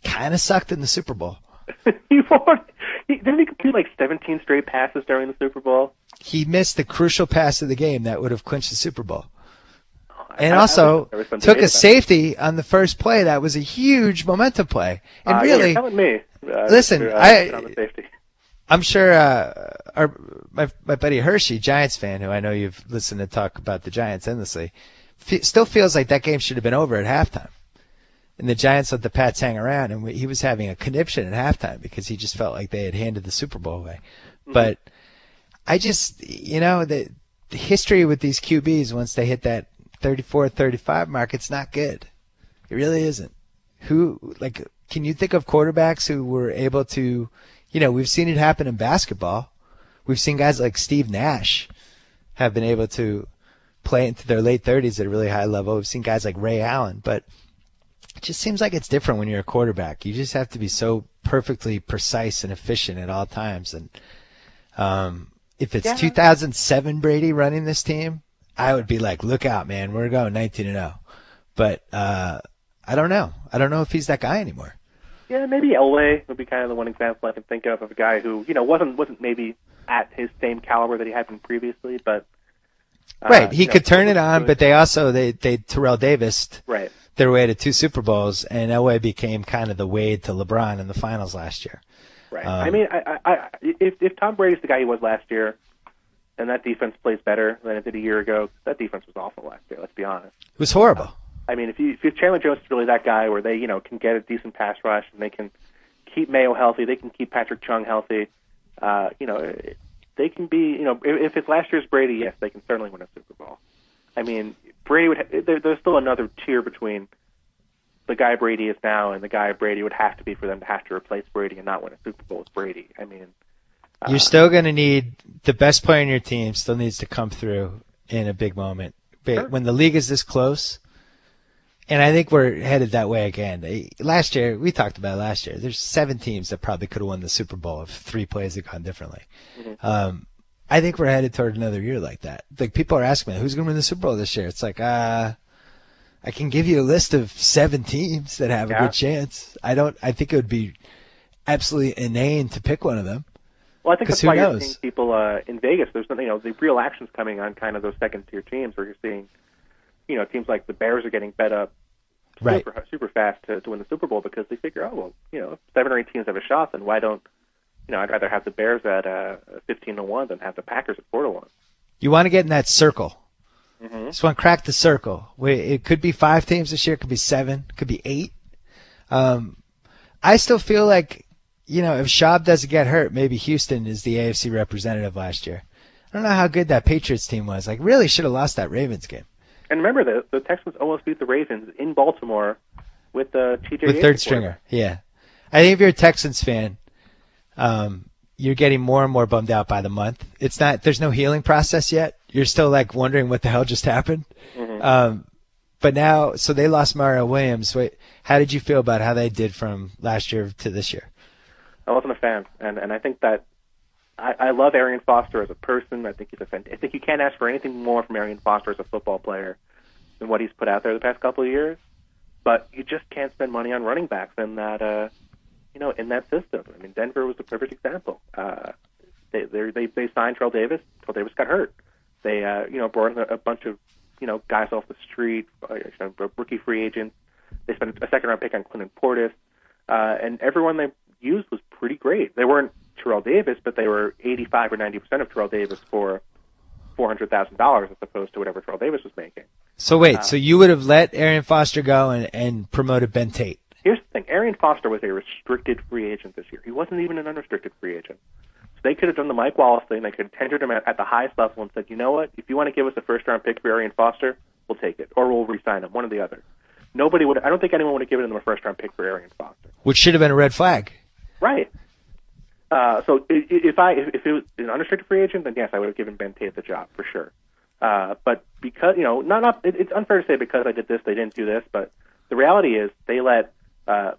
Kind of sucked in the Super Bowl. Didn't he complete like 17 straight passes during the Super Bowl? He missed the crucial pass of the game that would have clinched the Super Bowl. And also took a safety on the first play. That was a huge momentum play. And really, you're telling me. Listen, safety. I'm sure my buddy Hershey, Giants fan, who I know you've listened to talk about the Giants endlessly, still feels like that game should have been over at halftime. And the Giants let the Pats hang around, and he was having a conniption at halftime because he just felt like they had handed the Super Bowl away. Mm-hmm. But I just, the history with these QBs, once they hit that 34-35 mark, it's not good. It really isn't. Can you think of quarterbacks who were able to, we've seen it happen in basketball. We've seen guys like Steve Nash have been able to play into their late 30s at a really high level. We've seen guys like Ray Allen, but it just seems like it's different when you're a quarterback. You just have to be so perfectly precise and efficient at all times. And if it's 2007 Brady running this team, I would be like, look out, man, we're going 19-0. But I don't know. I don't know if he's that guy anymore. Yeah, maybe Elway would be kind of the one example I can think of a guy who, wasn't maybe at his same caliber that he had been previously, but right, he could turn it on, but they Terrell Davis their way to 2 Super Bowls, and Elway became kind of the Wade to LeBron in the finals last year. Right. I mean, if Tom Brady's the guy he was last year, and that defense plays better than it did a year ago, that defense was awful last year, let's be honest. It was horrible. I mean, if Chandler Jones is really that guy where they, can get a decent pass rush and they can keep Mayo healthy, they can keep Patrick Chung healthy, they can be, if it's last year's Brady, yes, they can certainly win a Super Bowl. I mean, Brady there's still another tier between the guy Brady is now and the guy Brady would have to be for them to have to replace Brady and not win a Super Bowl with Brady. I mean, you're still going to need the best player in your team still needs to come through in a big moment. Sure. When the league is this close, and I think we're headed that way again. Last year, we talked about it last year. There's 7 teams that probably could have won the Super Bowl if 3 plays had gone differently. Mm-hmm. I think we're headed toward another year like that. Like, people are asking me, who's going to win the Super Bowl this year? It's like, I can give you a list of 7 teams that have a good chance. I think it would be absolutely inane to pick one of them. Well, I think that's why you're seeing people in Vegas. There's the real action's coming on kind of those second-tier teams where you're seeing, teams like the Bears are getting bet up super fast to win the Super Bowl because they figure, if 7 or 8 teams have a shot, then why don't, I'd rather have the Bears at 15-1 than have the Packers at 4-1. You want to get in that circle. Mm-hmm. Just want to crack the circle. It could be 5 teams this year, it could be 7, it could be 8. I still feel like, if Schaub doesn't get hurt, maybe Houston is the AFC representative last year. I don't know how good that Patriots team was. Like, really should have lost that Ravens game. And remember, the Texans almost beat the Ravens in Baltimore with TJ with third stringer. Yeah, I think if you're a Texans fan, you're getting more and more bummed out by the month. It's not. There's no healing process yet. You're still like wondering what the hell just happened. Mm-hmm. But now, so they lost Mario Williams. How did you feel about how they did from last year to this year? I wasn't a fan, and I think that I love Arian Foster as a person. I think I think you can't ask for anything more from Arian Foster as a football player than what he's put out there the past couple of years. But you just can't spend money on running backs in that in that system. I mean, Denver was the perfect example. They signed Terrell Davis. Terrell Davis got hurt. They brought in a bunch of guys off the street, rookie free agents. They spent a second round pick on Clinton Portis, and everyone they used was pretty great. They weren't Terrell Davis, but they were 85 or 90% of Terrell Davis for $400,000 as opposed to whatever Terrell Davis was making. So wait, so you would have let Arian Foster go and promoted Ben Tate? Here's the thing. Arian Foster was a restricted free agent this year. He wasn't even an unrestricted free agent. So they could have done the Mike Wallace thing. They could have tendered him at the highest level and said, you know what, if you want to give us a first-round pick for Arian Foster, we'll take it, or we'll re-sign him, one or the other. Nobody would. I don't think anyone would have given him a first-round pick for Arian Foster. Which should have been a red flag. Right. So if it was an unrestricted free agent, then yes, I would have given Ben Tate the job for sure. But because it's unfair to say because I did this, they didn't do this. But the reality is they let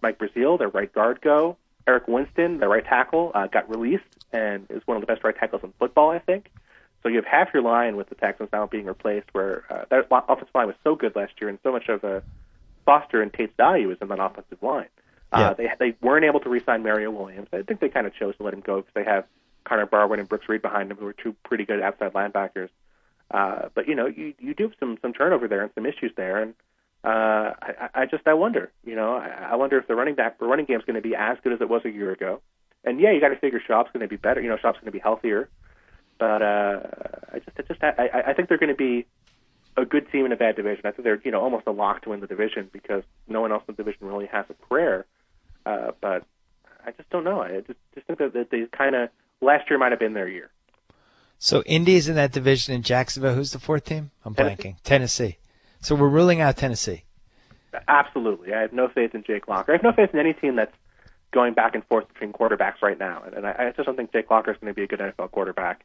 Mike Brazil, their right guard, go. Eric Winston, their right tackle, got released and is one of the best right tackles in football, I think. So you have half your line with the Texans now being replaced, where that offensive line was so good last year, and so much of Foster and Tate's value is in that offensive line. They weren't able to re-sign Mario Williams. I think they kind of chose to let him go because they have Connor Barwin and Brooks Reed behind him, who are two pretty good outside linebackers. But you do have some turnover there and some issues there, and I wonder. I wonder if the running game is going to be as good as it was a year ago. And yeah, you got to figure Schaub's going to be better. Schaub's going to be healthier. But I think they're going to be a good team in a bad division. I think they're almost a lock to win the division because no one else in the division really has a prayer. But I just don't know. I just think that they kind of last year might have been their year. So Indy's in that division in Jacksonville. Who's the fourth team? I'm blanking. Tennessee. So we're ruling out Tennessee. Absolutely. I have no faith in Jake Locker. I have no faith in any team that's going back and forth between quarterbacks right now. And I just don't think Jake Locker is going to be a good NFL quarterback.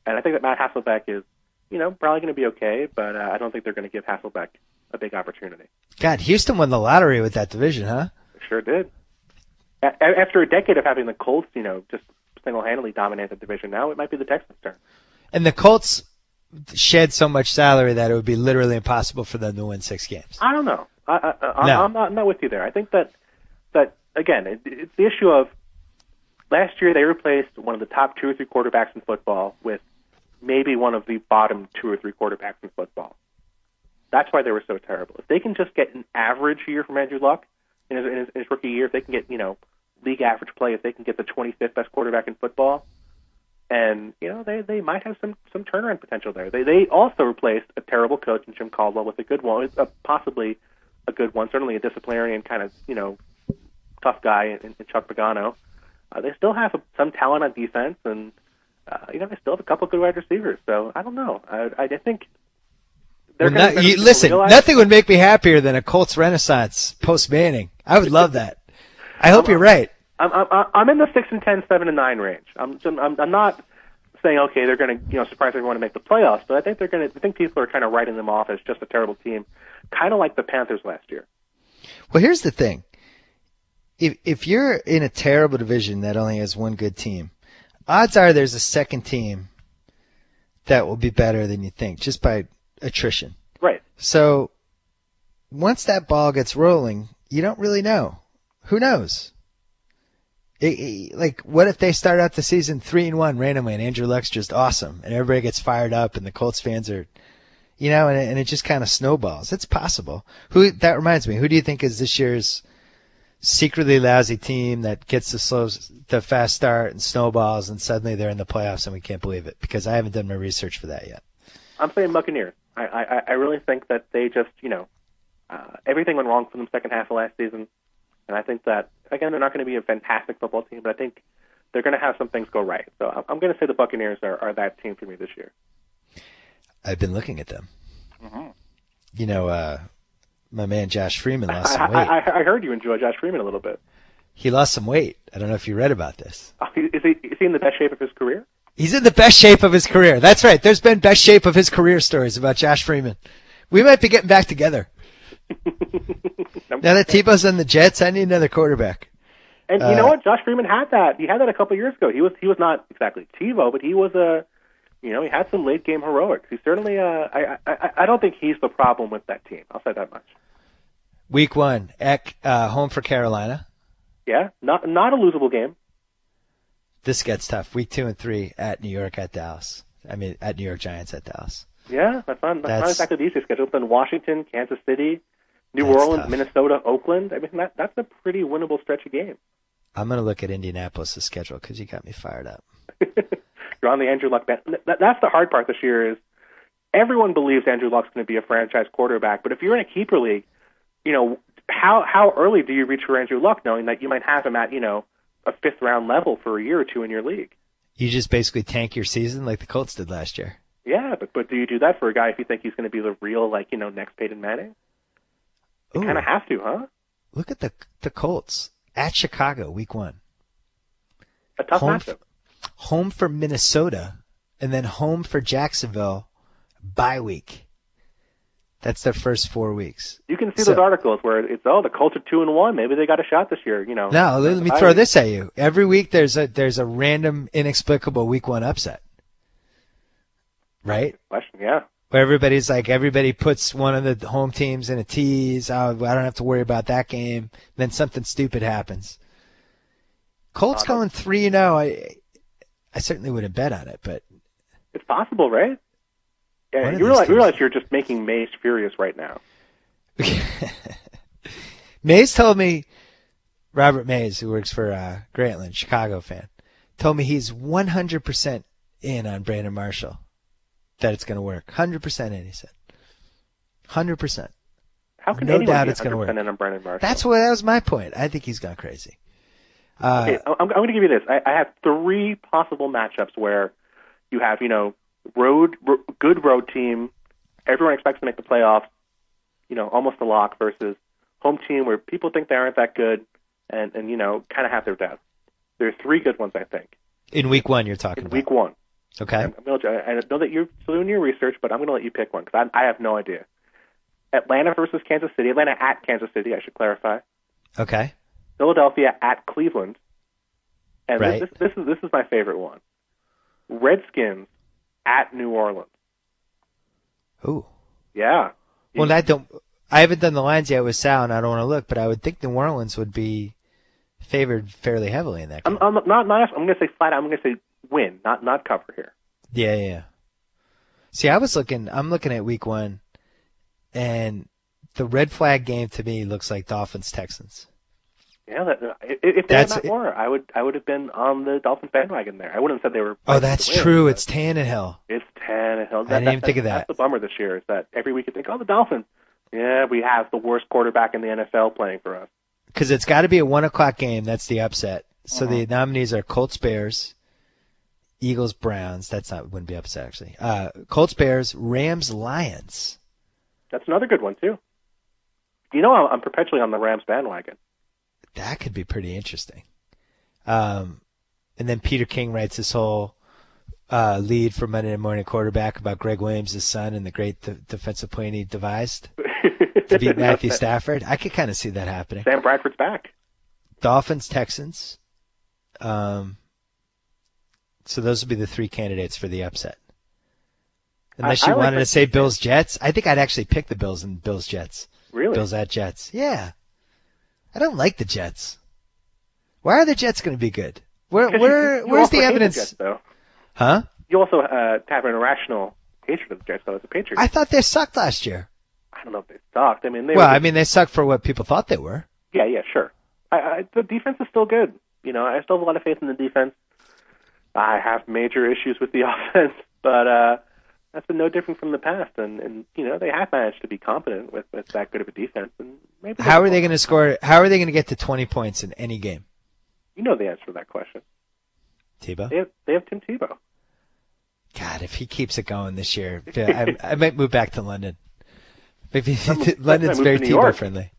And I think that Matt Hasselbeck is, probably going to be okay, but I don't think they're going to give Hasselbeck a big opportunity. God, Houston won the lottery with that division, huh? They sure did. After a decade of having the Colts, just single-handedly dominate the division, now it might be the Texans' turn. And the Colts shed so much salary that it would be literally impossible for them to win 6 games. I don't know. I'm not with you there. I think that again, it's the issue of last year they replaced one of the top 2 or 3 quarterbacks in football with maybe one of the bottom 2 or 3 quarterbacks in football. That's why they were so terrible. If they can just get an average year from Andrew Luck in his rookie year, if they can get league average play, if they can get the 25th best quarterback in football, and they might have some turnaround potential there. They also replaced a terrible coach in Jim Caldwell with a good one, possibly a good one, certainly a disciplinarian kind of tough guy in Chuck Pagano. They still have some talent on defense, and they still have a couple of good wide receivers. So I don't know. I think they're listen. Nothing would make me happier than a Colts renaissance post Manning. I would love that. I hope you're right. I'm in the 6-10, 7-9 range. I'm not saying okay they're going to surprise everyone to make the playoffs, but I think I think people are kind of writing them off as just a terrible team, kind of like the Panthers last year. Well, here's the thing. If you're in a terrible division that only has one good team, odds are there's a second team that will be better than you think, just by attrition. Right. So once that ball gets rolling, you don't really know. Who knows? What if they start out the season 3-1 randomly, and Andrew Luck's just awesome, and everybody gets fired up, and the Colts fans are, and it just kind of snowballs. It's possible. That reminds me. Who do you think is this year's secretly lousy team that gets the fast start and snowballs, and suddenly they're in the playoffs and we can't believe it? Because I haven't done my research for that yet. I'm saying Buccaneers. I really think that they just, everything went wrong for them second half of last season. And I think that, again, they're not going to be a fantastic football team, but I think they're going to have some things go right. So I'm going to say the Buccaneers are that team for me this year. I've been looking at them. Mm-hmm. My man Josh Freeman lost some weight. I heard you enjoy Josh Freeman a little bit. He lost some weight. I don't know if you read about this. Is he in the best shape of his career? He's in the best shape of his career. That's right. There's been best shape of his career stories about Josh Freeman. We might be getting back together. Now that Tebow's on the Jets, I need another quarterback. And you know what? Josh Freeman had that. He had that a couple of years ago. He was not exactly Tebow, but he was he had some late game heroics. He certainly. I don't think he's the problem with that team. I'll say that much. Week 1, home for Carolina. Yeah, not a losable game. This gets tough. Week 2 and 3 at New York, at Dallas. I mean, at New York Giants, at Dallas. Yeah, that's not exactly the easiest schedule. Then Washington, Kansas City, New Orleans, tough. Minnesota, Oakland. I mean, that's a pretty winnable stretch of games. I'm going to look at Indianapolis' schedule because you got me fired up. You're on the Andrew Luck band. That's the hard part this year is everyone believes Andrew Luck's going to be a franchise quarterback, but if you're in a keeper league, how early do you reach for Andrew Luck knowing that you might have him at, a 5th round level for a year or two in your league? You just basically tank your season like the Colts did last year. Yeah, but do you do that for a guy if you think he's going to be the real, next Peyton Manning? You kind of have to, huh? Look at the Colts at Chicago, week 1. A tough matchup. Home for Minnesota, and then home for Jacksonville, bye week. That's their first 4 weeks. You can see those articles where it's, the Colts are 2-1. Maybe they got a shot this year. No, let me throw this at you. Every week there's a random, inexplicable week 1 upset. Right? Question, yeah. where everybody puts one of the home teams in a tease. Oh, I don't have to worry about that game. Then something stupid happens. Colts going 3-0. I certainly wouldn't bet on it, but it's possible, right? Yeah, you realize you're just making Mays furious right now. Mays told me, Robert Mays, who works for Grantland, Chicago fan, told me he's 100% in on Brandon Marshall, that it's going to work. 100% in, he said. 100%. How can no anyone doubt be it's going to work? In on Brandon Marshall? That was my point. I think he's gone crazy. Okay, I'm going to give you this. I have 3 possible matchups where you have, good road team, everyone expects to make the playoffs, almost a lock, versus home team where people think they aren't that good and kind of have their doubts. There are 3 good ones, I think. In week 1, you're talking about? Week 1. Okay. I know that you're still doing your research, but I'm going to let you pick one because I have no idea. Atlanta versus Kansas City. Atlanta at Kansas City, I should clarify. Okay. Philadelphia at Cleveland. And right. this is my favorite one. Redskins at New Orleans. Ooh. Yeah. Well, I haven't done the lines yet with Sal, and I don't want to look, but I would think New Orleans would be favored fairly heavily in that game. I'm going to say flat out. I'm going to say win, not cover here. Yeah. See, I'm looking at week 1, and the red flag game to me looks like Dolphins-Texans. Yeah, if they had Matt Moore, I would have been on the Dolphins bandwagon there. I wouldn't have said they were. Oh, that's true. It's Tannehill. It's Tannehill. I didn't even think of that. That's the bummer this year is that every week you think, the Dolphins. Yeah, we have the worst quarterback in the NFL playing for us. Because it's got to be a 1:00 game. That's the upset. So the nominees are Colts, Bears, Eagles, Browns. Wouldn't be upset actually. Colts, Bears, Rams, Lions. That's another good one too. I'm perpetually on the Rams bandwagon. That could be pretty interesting. And then Peter King writes this whole lead for Monday Morning Quarterback about Greg Williams' son and the great defensive plan he devised to beat Matthew Stafford. I could kind of see that happening. Sam Bradford's back. Dolphins, Texans. So those would be the 3 candidates for the upset. Unless you wanted to say Bills, Jets. I think I'd actually pick the Bills and Bills, Jets. Really? Bills at Jets. Yeah. I don't like the Jets. Why are the Jets going to be good? Where's the evidence? The Jets, though. Huh? You also have an irrational hatred of the Jets, though, as a Patriot. I thought they sucked last year. I don't know if they sucked. I mean, they sucked for what people thought they were. Yeah, sure. The defense is still good. I still have a lot of faith in the defense. I have major issues with the offense, but that's been no different from the past. And they have managed to be competent with that good of a defense. And maybe how are they going to score? How are they going to get to 20 points in any game? You know the answer to that question. Tebow? They have Tim Tebow. God, if he keeps it going this year, I might move back to London. Maybe London's very Tebow friendly.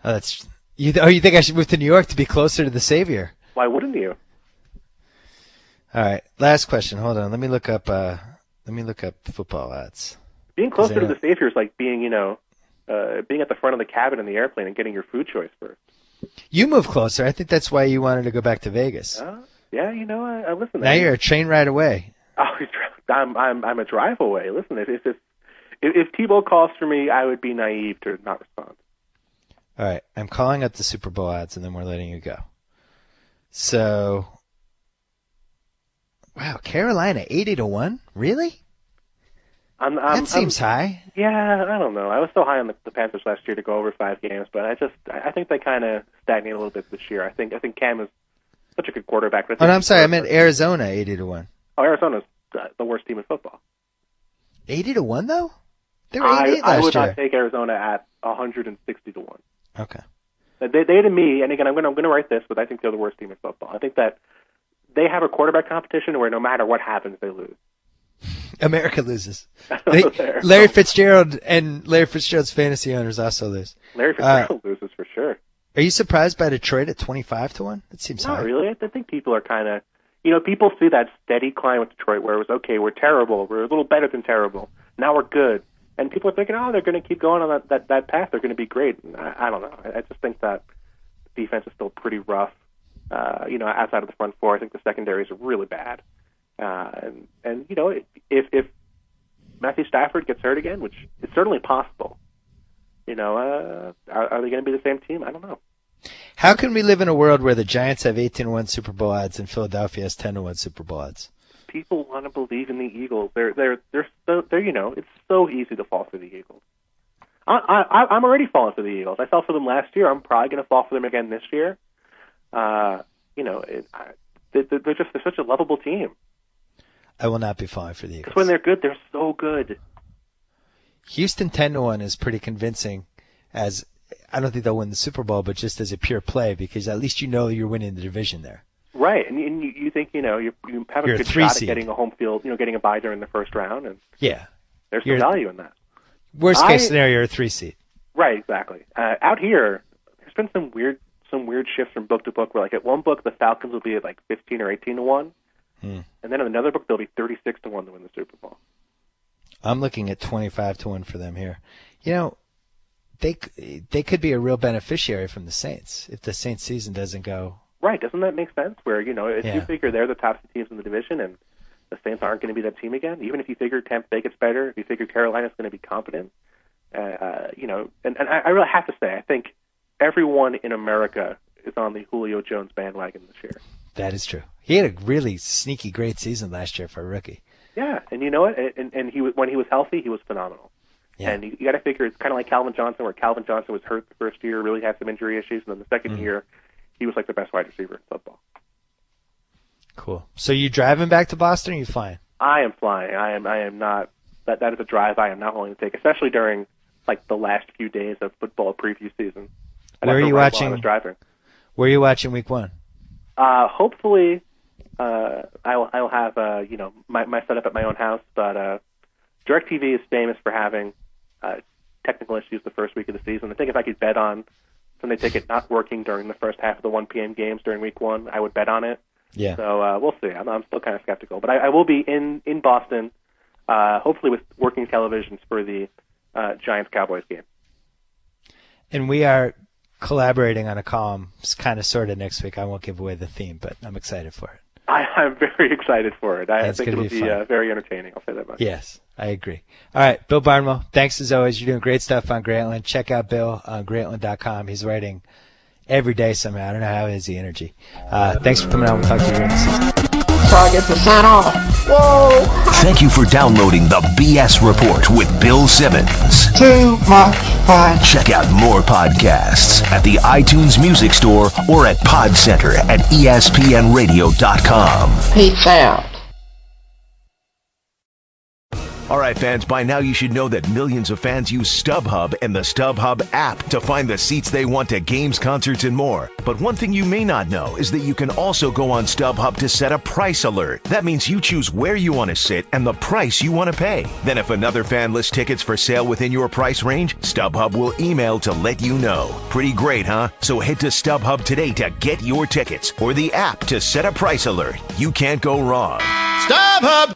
Oh, that's you think I should move to New York to be closer to the Savior? Why wouldn't you? All right, last question. Hold on, let me look up football odds. Being closer to the Savior is like being being at the front of the cabin in the airplane and getting your food choice first. You move closer. I think that's why you wanted to go back to Vegas. Yeah, I listen. Now you're a train ride away. Oh, I'm a drive away. Listen, if Tebow calls for me, I would be naive to not respond. All right, I'm calling up the Super Bowl odds, and then we're letting you go. So, wow, Carolina 80-1, really? That seems high. Yeah, I don't know. I was so high on the Panthers last year to go over 5 games, but I think they kind of stagnate a little bit this year. I think Cam is such a good quarterback. Oh, no, I'm sorry. I meant Arizona 80-1. Oh, Arizona's the worst team in football. 80-1 though? They were 88 last year. I would not take Arizona at 160-1. Okay. They to me, and again, I'm going to write this, but I think they're the worst team in football. I think that they have a quarterback competition where no matter what happens, they lose. America loses. Larry Fitzgerald and Larry Fitzgerald's fantasy owners also lose. Larry Fitzgerald loses for sure. Are you surprised by Detroit at 25-1? That seems high. Not really. I think people are kind of, people see that steady climb with Detroit where it was, okay, we're terrible. We're a little better than terrible. Now we're good. And people are thinking, they're going to keep going on that path. They're going to be great. And I don't know. I just think that defense is still pretty rough. Outside of the front four, I think the secondary is really bad. If Matthew Stafford gets hurt again, which is certainly possible, are they going to be the same team? I don't know. How can we live in a world where the Giants have 18-1 Super Bowl odds and Philadelphia has 10-1 Super Bowl odds? People want to believe in the Eagles. They're it's so easy to fall for the Eagles. I'm already falling for the Eagles. I fell for them last year. I'm probably going to fall for them again this year. They're such a lovable team. I will not be falling for the Eagles. Because when they're good, they're so good. Houston 10-1 is pretty convincing. As I don't think they'll win the Super Bowl, but just as a pure play, because at least you're winning the division there. Right, and you think you have a good shot at getting a home field, getting a bye during the first round, and there's some value in that. Worst case scenario, you're a 3 seed. Right, exactly. Out here, there's been some weird shifts from book to book. Where at one book the Falcons will be at 15 or 18-1, and then in another book they'll be 36-1 to win the Super Bowl. I'm looking at 25-1 for them here. They could be a real beneficiary from the Saints if the Saints season doesn't go. Right, doesn't that make sense? Where if you figure they're the top 2 teams in the division and the Saints aren't going to be that team again, even if you figure Tampa Bay gets better, if you figure Carolina's going to be competent, and I really have to say, I think everyone in America is on the Julio Jones bandwagon this year. That is true. He had a really sneaky great season last year for a rookie. Yeah, and you know what? And when he was healthy, he was phenomenal. Yeah. And you got to figure it's kind of like Calvin Johnson, where Calvin Johnson was hurt the first year, really had some injury issues, and then the second year, he was the best wide receiver in football. Cool. So you driving back to Boston, or are you flying? I am flying. I am not. That is a drive I am not willing to take, especially during the last few days of football preview season. Where are you watching? I was driving. Where are you watching Week 1? Hopefully, I will have my setup at my own house. But DirecTV is famous for having technical issues the first week of the season. I think if I could bet on Sunday Ticket not working during the first half of the 1 p.m. games during Week 1, I would bet on it. Yeah. So we'll see. I'm still kind of skeptical, but I will be in Boston, hopefully with working televisions for the Giants-Cowboys game. And we are collaborating on a column, kind of sort of next week. I won't give away the theme, but I'm excited for it. I'm very excited for it. I think it'll be fun. Very entertaining. I'll say that much. Yes, I agree. All right, Bill Barnwell, thanks as always. You're doing great stuff on Grantland. Check out Bill on Grantland.com. He's writing every day somehow. I don't know how he has the energy. Thanks for coming on. We'll talk to you during the season. So I get the sign off. Whoa! Thank you for downloading the BS Report with Bill Simmons. Too much fun. Check out more podcasts at the iTunes Music Store or at Pod Center at ESPNRadio.com. Peace out. All right, fans, by now you should know that millions of fans use StubHub and the StubHub app to find the seats they want to games, concerts, and more. But one thing you may not know is that you can also go on StubHub to set a price alert. That means you choose where you want to sit and the price you want to pay. Then if another fan lists tickets for sale within your price range, StubHub will email to let you know. Pretty great, huh? So head to StubHub today to get your tickets or the app to set a price alert. You can't go wrong. StubHub!